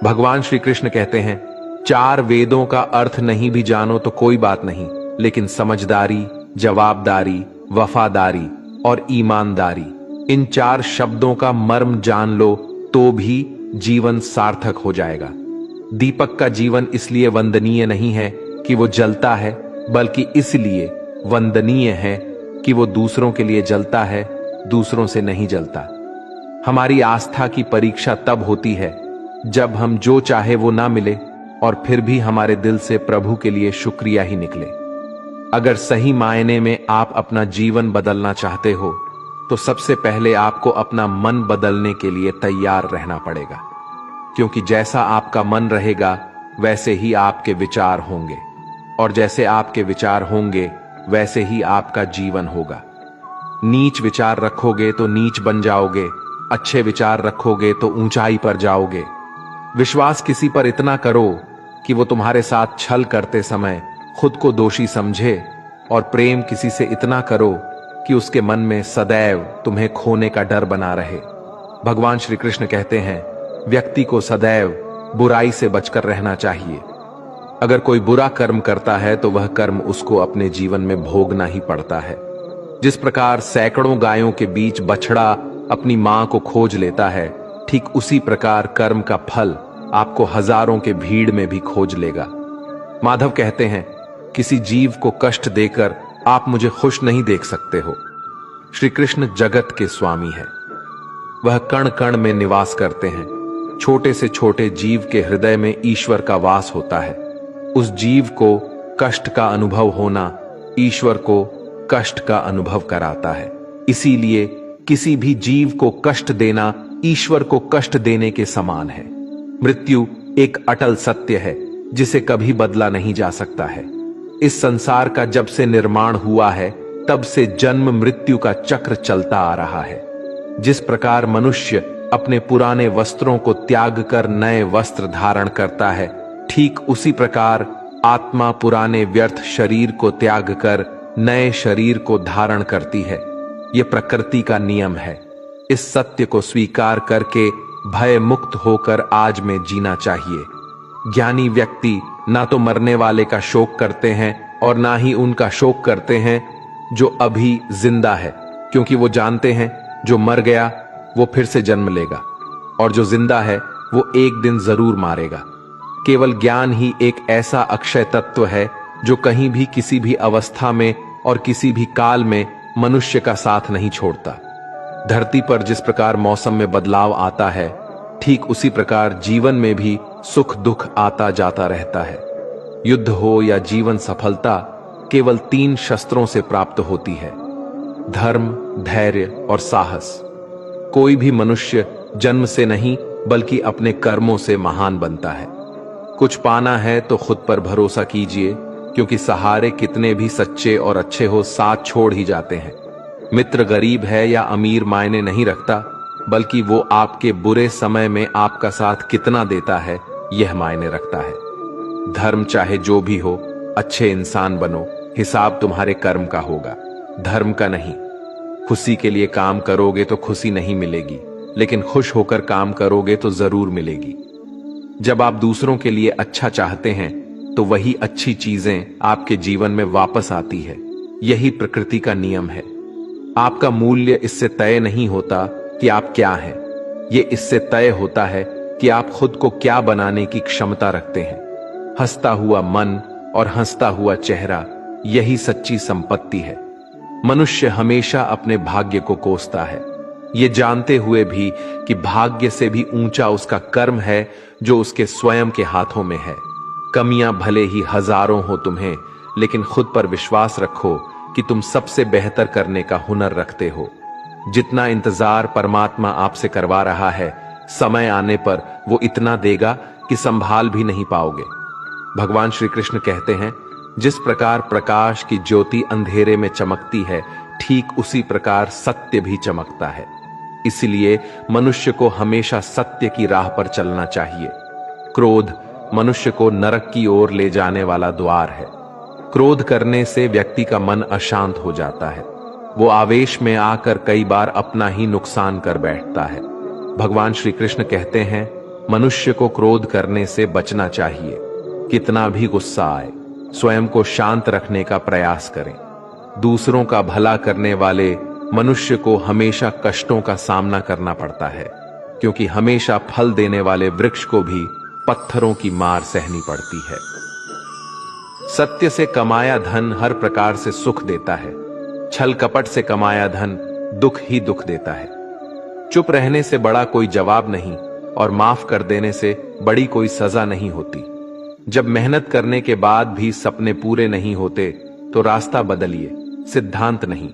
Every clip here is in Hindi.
भगवान श्री कृष्ण कहते हैं, चार वेदों का अर्थ नहीं भी जानो तो कोई बात नहीं, लेकिन समझदारी, जवाबदारी, वफादारी और ईमानदारी, इन चार शब्दों का मर्म जान लो तो भी जीवन सार्थक हो जाएगा। दीपक का जीवन इसलिए वंदनीय नहीं है कि वो जलता है, बल्कि इसलिए वंदनीय है कि वो दूसरों के लिए जलता है, दूसरों से नहीं जलता। हमारी आस्था की परीक्षा तब होती है जब हम जो चाहे वो ना मिले और फिर भी हमारे दिल से प्रभु के लिए शुक्रिया ही निकले। अगर सही मायने में आप अपना जीवन बदलना चाहते हो तो सबसे पहले आपको अपना मन बदलने के लिए तैयार रहना पड़ेगा, क्योंकि जैसा आपका मन रहेगा वैसे ही आपके विचार होंगे, और जैसे आपके विचार होंगे वैसे ही आपका जीवन होगा। नीच विचार रखोगे तो नीच बन जाओगे, अच्छे विचार रखोगे तो ऊंचाई पर जाओगे। विश्वास किसी पर इतना करो कि वो तुम्हारे साथ छल करते समय खुद को दोषी समझे, और प्रेम किसी से इतना करो कि उसके मन में सदैव तुम्हें खोने का डर बना रहे। भगवान श्री कृष्ण कहते हैं, व्यक्ति को सदैव बुराई से बचकर रहना चाहिए। अगर कोई बुरा कर्म करता है तो वह कर्म उसको अपने जीवन में भोगना ही पड़ता है। जिस प्रकार सैकड़ों गायों के बीच बछड़ा अपनी मां को खोज लेता है, ठीक उसी प्रकार कर्म का फल आपको हजारों के भीड़ में भी खोज लेगा। माधव कहते हैं, किसी जीव को कष्ट देकर आप मुझे खुश नहीं देख सकते हो। श्री कृष्ण जगत के स्वामी है, वह कण कण में निवास करते हैं। छोटे से छोटे जीव के हृदय में ईश्वर का वास होता है। उस जीव को कष्ट का अनुभव होना ईश्वर को कष्ट का अनुभव कराता है। इसीलिए किसी भी जीव को कष्ट देना ईश्वर को कष्ट देने के समान है। मृत्यु एक अटल सत्य है जिसे कभी बदला नहीं जा सकता है। इस संसार का जब से निर्माण हुआ है तब से जन्म मृत्यु का चक्र चलता आ रहा है। जिस प्रकार मनुष्य अपने पुराने वस्त्रों को त्याग कर नए वस्त्र धारण करता है, ठीक उसी प्रकार आत्मा पुराने व्यर्थ शरीर को त्याग कर नए शरीर को धारण करती है। यह प्रकृति का नियम है। इस सत्य को स्वीकार करके भय मुक्त होकर आज में जीना चाहिए। ज्ञानी व्यक्ति ना तो मरने वाले का शोक करते हैं और ना ही उनका शोक करते हैं जो अभी जिंदा है, क्योंकि वो जानते हैं जो मर गया वो फिर से जन्म लेगा और जो जिंदा है वो एक दिन जरूर मारेगा। केवल ज्ञान ही एक ऐसा अक्षय तत्व है जो कहीं भी किसी भी अवस्था में और किसी भी काल में मनुष्य का साथ नहीं छोड़ता। धरती पर जिस प्रकार मौसम में बदलाव आता है, ठीक उसी प्रकार जीवन में भी सुख दुख आता जाता रहता है। युद्ध हो या जीवन सफलता केवल 3 शस्त्रों से प्राप्त होती है: धर्म, धैर्य और साहस। कोई भी मनुष्य जन्म से नहीं बल्कि अपने कर्मों से महान बनता है। कुछ पाना है तो खुद पर भरोसा कीजिए, क्योंकि सहारे कितने भी सच्चे और अच्छे हो साथ छोड़ ही जाते हैं। मित्र गरीब है या अमीर मायने नहीं रखता, बल्कि वो आपके बुरे समय में आपका साथ कितना देता है यह मायने रखता है। धर्म चाहे जो भी हो, अच्छे इंसान बनो, हिसाब तुम्हारे कर्म का होगा, धर्म का नहीं। खुशी के लिए काम करोगे तो खुशी नहीं मिलेगी, लेकिन खुश होकर काम करोगे तो जरूर मिलेगी। जब आप दूसरों के लिए अच्छा चाहते हैं तो वही अच्छी चीजें आपके जीवन में वापस आती है। यही प्रकृति का नियम है। आपका मूल्य इससे तय नहीं होता कि आप क्या हैं, ये इससे तय होता है कि आप खुद को क्या बनाने की क्षमता रखते हैं। हंसता हुआ मन और हंसता हुआ चेहरा, यही सच्ची संपत्ति है। मनुष्य हमेशा अपने भाग्य को कोसता है, ये जानते हुए भी कि भाग्य से भी ऊंचा उसका कर्म है जो उसके स्वयं के हाथों में है। कमियां भले ही हजारों हो तुम्हें, लेकिन खुद पर विश्वास रखो कि तुम सबसे बेहतर करने का हुनर रखते हो। जितना इंतजार परमात्मा आपसे करवा रहा है, समय आने पर वो इतना देगा कि संभाल भी नहीं पाओगे। भगवान श्री कृष्ण कहते हैं, जिस प्रकार प्रकाश की ज्योति अंधेरे में चमकती है, ठीक उसी प्रकार सत्य भी चमकता है। इसलिए मनुष्य को हमेशा सत्य की राह पर चलना चाहिए। क्रोध मनुष्य को नरक की ओर ले जाने वाला द्वार है। क्रोध करने से व्यक्ति का मन अशांत हो जाता है। वो आवेश में आकर कई बार अपना ही नुकसान कर बैठता है। भगवान श्री कृष्ण कहते हैं, मनुष्य को क्रोध करने से बचना चाहिए। कितना भी गुस्सा आए, स्वयं को शांत रखने का प्रयास करें। दूसरों का भला करने वाले मनुष्य को हमेशा कष्टों का सामना करना पड़ता है, क्योंकि हमेशा फल देने वाले वृक्ष को भी पत्थरों की मार सहनी पड़ती है। सत्य से कमाया धन हर प्रकार से सुख देता है, छल कपट से कमाया धन दुख ही दुख देता है। चुप रहने से बड़ा कोई जवाब नहीं और माफ कर देने से बड़ी कोई सजा नहीं होती। जब मेहनत करने के बाद भी सपने पूरे नहीं होते तो रास्ता बदलिए, सिद्धांत नहीं,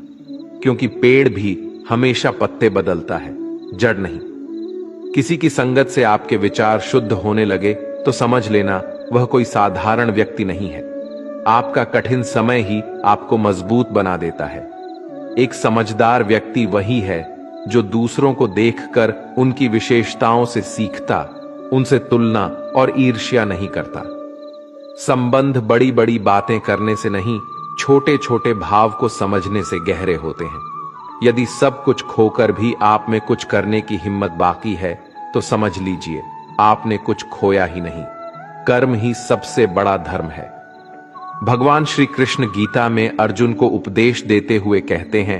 क्योंकि पेड़ भी हमेशा पत्ते बदलता है, जड़ नहीं। किसी की संगत से आपके विचार शुद्ध होने लगे तो समझ लेना वह कोई साधारण व्यक्ति नहीं है। आपका कठिन समय ही आपको मजबूत बना देता है। एक समझदार व्यक्ति वही है जो दूसरों को देखकर उनकी विशेषताओं से सीखता, उनसे तुलना और ईर्ष्या नहीं करता। संबंध बड़ी बड़ी बातें करने से नहीं, छोटे छोटे भाव को समझने से गहरे होते हैं। यदि सब कुछ खोकर भी आप में कुछ करने की हिम्मत बाकी है तो समझ लीजिए आपने कुछ खोया ही नहीं। कर्म ही सबसे बड़ा धर्म है। भगवान श्री कृष्ण गीता में अर्जुन को उपदेश देते हुए कहते हैं,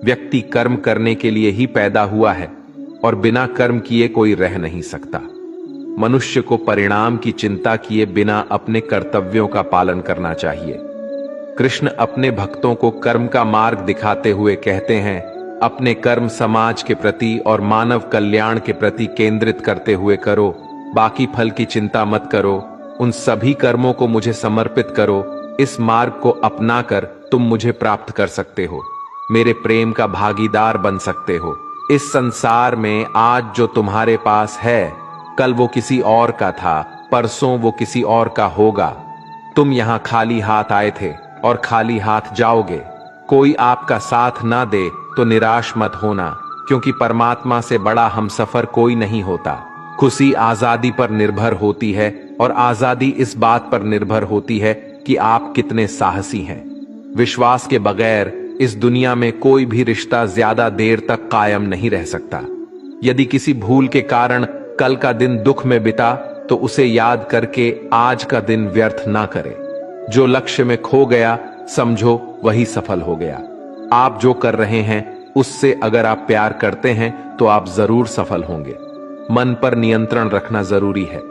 व्यक्ति कर्म करने के लिए ही पैदा हुआ है और बिना कर्म किए कोई रह नहीं सकता। मनुष्य को परिणाम की चिंता किए बिना अपने कर्तव्यों का पालन करना चाहिए। कृष्ण अपने भक्तों को कर्म का मार्ग दिखाते हुए कहते हैं, अपने कर्म समाज के प्रति और मानव कल्याण के प्रति केंद्रित करते हुए करो, बाकी फल की चिंता मत करो, उन सभी कर्मों को मुझे समर्पित करो। इस मार्ग को अपनाकर तुम मुझे प्राप्त कर सकते हो, मेरे प्रेम का भागीदार बन सकते हो। इस संसार में आज जो तुम्हारे पास है, कल वो किसी और का था, परसों वो किसी और का होगा। तुम यहां खाली हाथ आए थे और खाली हाथ जाओगे। कोई आपका साथ ना दे तो निराश मत होना, क्योंकि परमात्मा से बड़ा हमसफर कोई नहीं होता। खुशी आजादी पर निर्भर होती है और आजादी इस बात पर निर्भर होती है कि आप कितने साहसी हैं। विश्वास के बगैर इस दुनिया में कोई भी रिश्ता ज्यादा देर तक कायम नहीं रह सकता। यदि किसी भूल के कारण कल का दिन दुख में बिता तो उसे याद करके आज का दिन व्यर्थ ना करे। जो लक्ष्य में खो गया समझो वही सफल हो गया। आप जो कर रहे हैं उससे अगर आप प्यार करते हैं तो आप जरूर सफल होंगे। मन पर नियंत्रण रखना जरूरी है।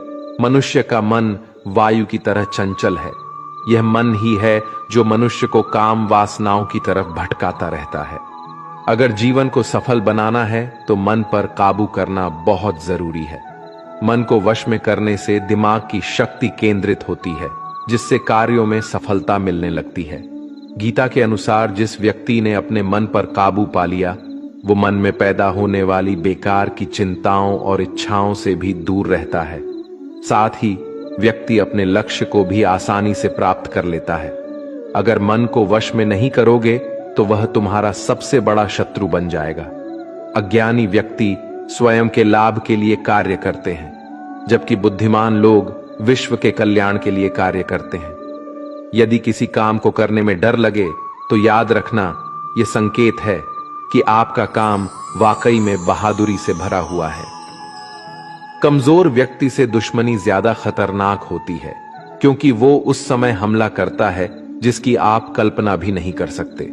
मनुष्य का मन वायु की तरह चंचल है। यह मन ही है जो मनुष्य को काम वासनाओं की तरफ भटकाता रहता है। अगर जीवन को सफल बनाना है तो मन पर काबू करना बहुत जरूरी है। मन को वश में करने से दिमाग की शक्ति केंद्रित होती है, जिससे कार्यों में सफलता मिलने लगती है। गीता के अनुसार जिस व्यक्ति ने अपने मन पर काबू पा लिया, वो मन में पैदा होने वाली बेकार की चिंताओं और इच्छाओं से भी दूर रहता है। साथ ही व्यक्ति अपने लक्ष्य को भी आसानी से प्राप्त कर लेता है। अगर मन को वश में नहीं करोगे तो वह तुम्हारा सबसे बड़ा शत्रु बन जाएगा। अज्ञानी व्यक्ति स्वयं के लाभ के लिए कार्य करते हैं, जबकि बुद्धिमान लोग विश्व के कल्याण के लिए कार्य करते हैं। यदि किसी काम को करने में डर लगे तो याद रखना, यह संकेत है कि आपका काम वाकई में बहादुरी से भरा हुआ है। कमजोर व्यक्ति से दुश्मनी ज्यादा खतरनाक होती है, क्योंकि वो उस समय हमला करता है जिसकी आप कल्पना भी नहीं कर सकते।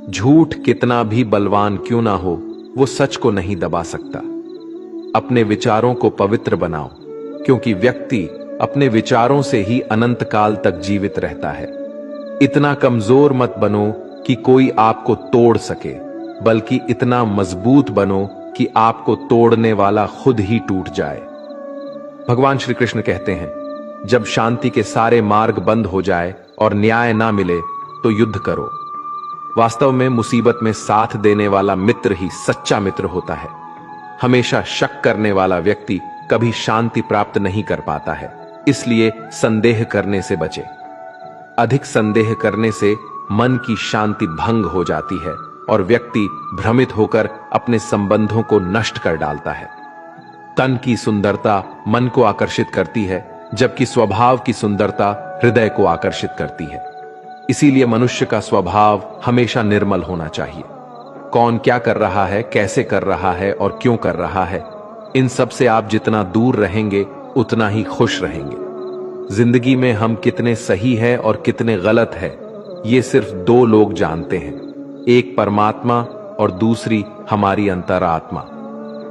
झूठ कितना भी बलवान क्यों ना हो, वो सच को नहीं दबा सकता। अपने विचारों को पवित्र बनाओ, क्योंकि व्यक्ति अपने विचारों से ही अनंत काल तक जीवित रहता है। इतना कमजोर मत बनो कि कोई आपको तोड़ सके, बल्कि इतना मजबूत बनो कि आपको तोड़ने वाला खुद ही टूट जाए। भगवान श्री कृष्ण कहते हैं, जब शांति के सारे मार्ग बंद हो जाए और न्याय ना मिले तो युद्ध करो। वास्तव में मुसीबत में साथ देने वाला मित्र ही सच्चा मित्र होता है। हमेशा शक करने वाला व्यक्ति कभी शांति प्राप्त नहीं कर पाता है। इसलिए संदेह करने से बचे। अधिक संदेह करने से मन की शांति भंग हो जाती है और व्यक्ति भ्रमित होकर अपने संबंधों को नष्ट कर डालता है। तन की सुंदरता मन को आकर्षित करती है, जबकि स्वभाव की सुंदरता हृदय को आकर्षित करती है। इसीलिए मनुष्य का स्वभाव हमेशा निर्मल होना चाहिए। कौन क्या कर रहा है, कैसे कर रहा है और क्यों कर रहा है, इन सब से आप जितना दूर रहेंगे उतना ही खुश रहेंगे। जिंदगी में हम कितने सही हैं और कितने गलत हैं, ये सिर्फ दो लोग जानते हैं, एक परमात्मा और दूसरी हमारी अंतरात्मा।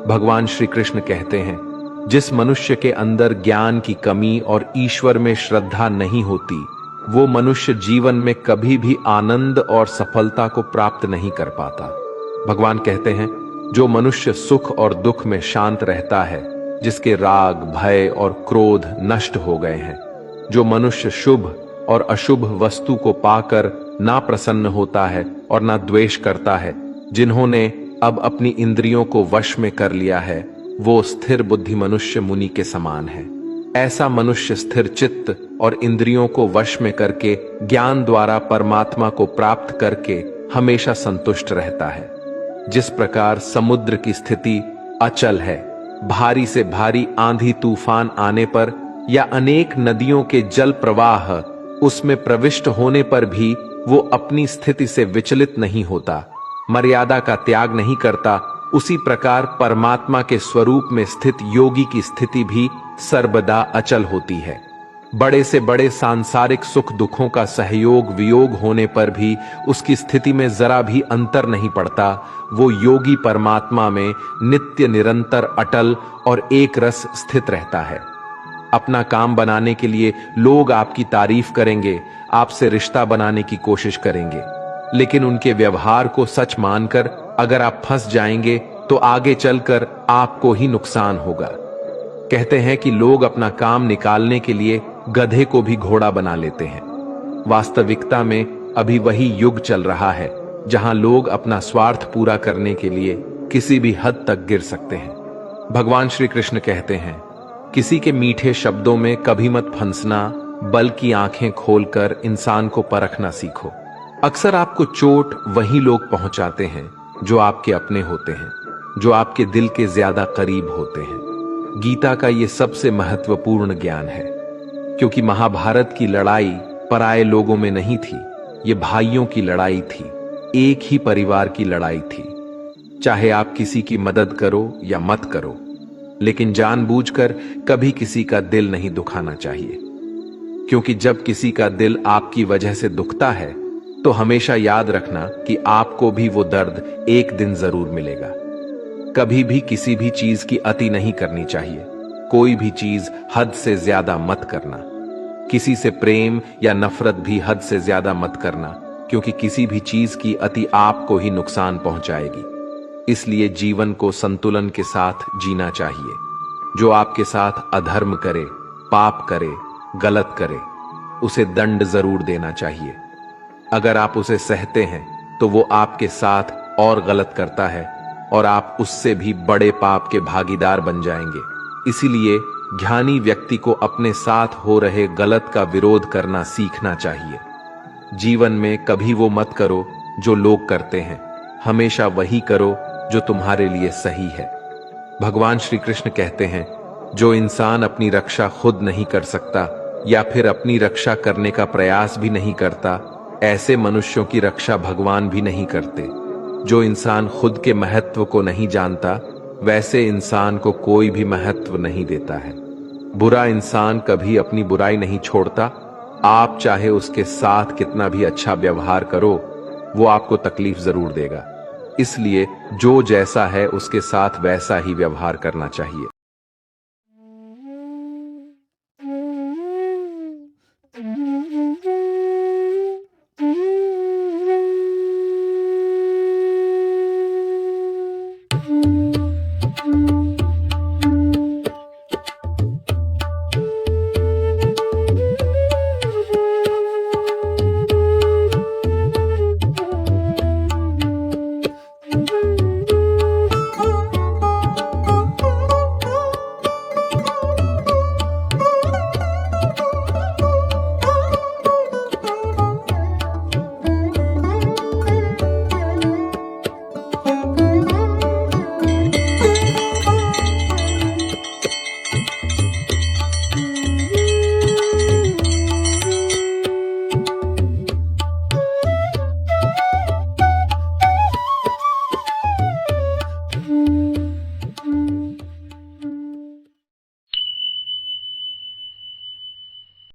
भगवान श्री कृष्ण कहते हैं, जिस मनुष्य के अंदर ज्ञान की कमी और ईश्वर में श्रद्धा नहीं होती, वो मनुष्य जीवन में कभी भी आनंद और सफलता को प्राप्त नहीं कर पाता। भगवान कहते हैं, जो मनुष्य सुख और दुख में शांत रहता है, जिसके राग, भय और क्रोध नष्ट हो गए हैं, जो मनुष्य शुभ और अशुभ वस्तु को पाकर ना प्रसन्न होता है और ना द्वेष करता है, जिन्होंने अब अपनी इंद्रियों को वश में कर लिया है, वो स्थिर बुद्धि मनुष्य मुनि के समान है। ऐसा मनुष्य स्थिर चित्त और इंद्रियों को वश में करके ज्ञान द्वारा परमात्मा को प्राप्त करके हमेशा संतुष्ट रहता है। जिस प्रकार समुद्र की स्थिति अचल है, भारी से भारी आंधी तूफान आने पर या अनेक नदियों के जल प्रवाह उसमें प्रविष्ट होने पर भी वो अपनी स्थिति से विचलित नहीं होता, मर्यादा का त्याग नहीं करता, उसी प्रकार परमात्मा के स्वरूप में स्थित योगी की स्थिति भी सर्वदा अचल होती है। बड़े से बड़े सांसारिक सुख दुखों का सहयोग वियोग होने पर भी उसकी स्थिति में जरा भी अंतर नहीं पड़ता। वो योगी परमात्मा में नित्य निरंतर अटल और एक रस स्थित रहता है। अपना काम बनाने के लिए लोग आपकी तारीफ करेंगे, आपसे रिश्ता बनाने की कोशिश करेंगे, लेकिन उनके व्यवहार को सच मानकर अगर आप फंस जाएंगे तो आगे चलकर आपको ही नुकसान होगा। कहते हैं कि लोग अपना काम निकालने के लिए गधे को भी घोड़ा बना लेते हैं। वास्तविकता में अभी वही युग चल रहा है जहां लोग अपना स्वार्थ पूरा करने के लिए किसी भी हद तक गिर सकते हैं। भगवान श्री कृष्ण कहते हैं, किसी के मीठे शब्दों में कभी मत फंसना, बल्कि आंखें खोलकर इंसान को परखना सीखो। अक्सर आपको चोट वही लोग पहुंचाते हैं जो आपके अपने होते हैं, जो आपके दिल के ज्यादा करीब होते हैं। गीता का ये सबसे महत्वपूर्ण ज्ञान है, क्योंकि महाभारत की लड़ाई पराये लोगों में नहीं थी, ये भाइयों की लड़ाई थी, एक ही परिवार की लड़ाई थी। चाहे आप किसी की मदद करो या मत करो, लेकिन जानबूझकर कभी किसी का दिल नहीं दुखाना चाहिए, क्योंकि जब किसी का दिल आपकी वजह से दुखता है तो हमेशा याद रखना कि आपको भी वो दर्द एक दिन जरूर मिलेगा। कभी भी किसी भी चीज की अति नहीं करनी चाहिए, कोई भी चीज हद से ज्यादा मत करना। किसी से प्रेम या नफरत भी हद से ज्यादा मत करना, क्योंकि किसी भी चीज की अति आपको ही नुकसान पहुंचाएगी। इसलिए जीवन को संतुलन के साथ जीना चाहिए। जो आपके साथ अधर्म करे, पाप करे, गलत करे, उसे दंड जरूर देना चाहिए। अगर आप उसे सहते हैं तो वो आपके साथ और गलत करता है और आप उससे भी बड़े पाप के भागीदार बन जाएंगे। इसीलिए ज्ञानी व्यक्ति को अपने साथ हो रहे गलत का विरोध करना सीखना चाहिए। जीवन में कभी वो मत करो जो लोग करते हैं, हमेशा वही करो जो तुम्हारे लिए सही है। भगवान श्री कृष्ण कहते हैं, जो इंसान अपनी रक्षा खुद नहीं कर सकता या फिर अपनी रक्षा करने का प्रयास भी नहीं करता, ऐसे मनुष्यों की रक्षा भगवान भी नहीं करते। जो इंसान खुद के महत्व को नहीं जानता, वैसे इंसान को कोई भी महत्व नहीं देता है। बुरा इंसान कभी अपनी बुराई नहीं छोड़ता। आप चाहे उसके साथ कितना भी अच्छा व्यवहार करो, वो आपको तकलीफ जरूर देगा। इसलिए जो जैसा है उसके साथ वैसा ही व्यवहार करना चाहिए।